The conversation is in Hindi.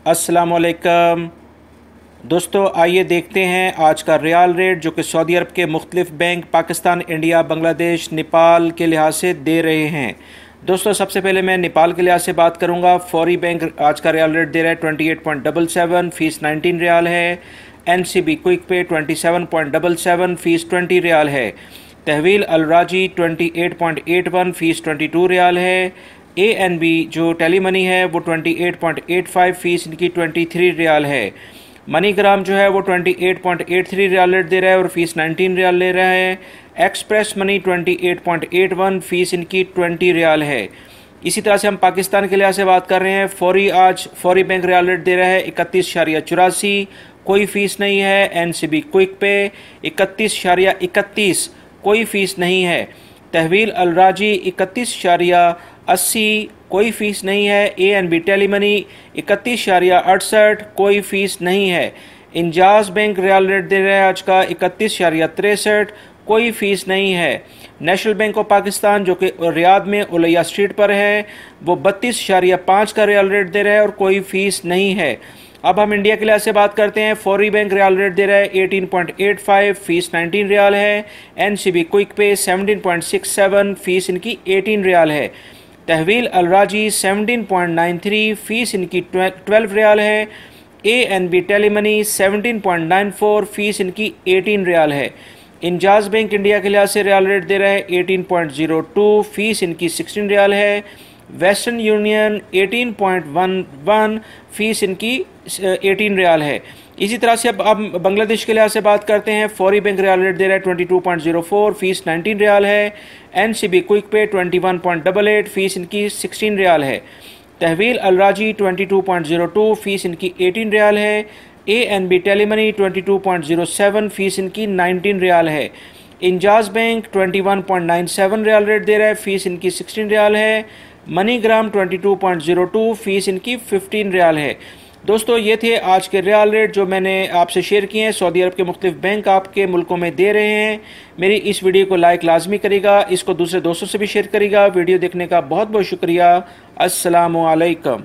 अस्सलामुअलैकुम दोस्तों, आइए देखते हैं आज का रियाल रेट जो कि सऊदी अरब के मुख्तलिफ बैंक पाकिस्तान, इंडिया, बांग्लादेश, नेपाल के लिहाज से दे रहे हैं। दोस्तों, सबसे पहले मैं नेपाल के लिहाज से बात करूंगा। फौरी बैंक आज का रियाल रेट दे रहा है 28.77, फीस 19 रियाल है। NCB क्विक पे 27.77, फीस 20 रियाल है। तहवील अल राजी 28.81, फीस 22 रियाल है। ANB जो टेली मनी है वो 28.85, फीस इनकी 23 रियाल है। मनीग्राम जो है वो 28.83 रियाल रेट दे रहा है और फीस 19 रियाल ले रहा है। एक्सप्रेस मनी 28.81, फीस इनकी 20 रियाल है। इसी तरह से हम पाकिस्तान के लिहाज से बात कर रहे हैं। फौरी बैंक रियाल रेट दे रहा है 31.84, कोई फ़ीस नहीं है। NCB क्विक पे 31.31, कोई फ़ीस नहीं है। तहवील अल राजी 31.80, कोई फ़ीस नहीं है। ANB टेली मनी 31.68, कोई फ़ीस नहीं है। इंजाज बैंक रियाल रेट दे रहा है आज का 31.63, कोई फ़ीस नहीं है। नेशनल बैंक ऑफ पाकिस्तान जो कि रियाद में उलैया स्ट्रीट पर है वो 32.5 का रियाल रेट दे रहा है और कोई फ़ीस नहीं है। अब हम इंडिया के लिहाज से बात करते हैं। फौरी बैंक रियाल रेट दे रहा है 18.85, फीस 19 रियाल है। NCB क्विक पे 17.67, फीस इनकी 18 रियाल है। तहवील अल राजी 17.93, फीस इनकी 12 रियाल है। ANB टेली मनी 17.94, फीस इनकी 18 रियाल है। इंजाज बैंक इंडिया के लिहाज से रियाल रेट दे रहा है 18.02, फीस इनकी 16 रियाल है। वेस्टर्न यूनियन 18.11, फीस इनकी 18 रियाल है। इसी तरह से अब बांग्लादेश के लिहाज से बात करते हैं। फौरी बैंक रियाल रेट दे रहा है 22.04, फीस 19 रियाल है। NCB क्विक पे 21.88, फीस इनकी 16 रियाल है। तहवील अल राजी 22.02, फीस इनकी 18 रियाल है। ANB टेली मनी 22.07, फीस इनकी 19 रियाल है। इंजाज बैंक 21.97 रियाल रेट दे रहा है, फीस इनकी 16 रियाल है। मनीग्राम 22.02, फीस इनकी 15 रियाल है। दोस्तों, ये थे आज के रियाल रेट जो मैंने आपसे शेयर किए हैं। सऊदी अरब के मुख्तलिफ बैंक आपके मुल्कों में दे रहे हैं। मेरी इस वीडियो को लाइक लाजमी करेगा, इसको दूसरे दोस्तों से भी शेयर करेगा। वीडियो देखने का बहुत बहुत शुक्रिया। अस्सलामु अलैकुम।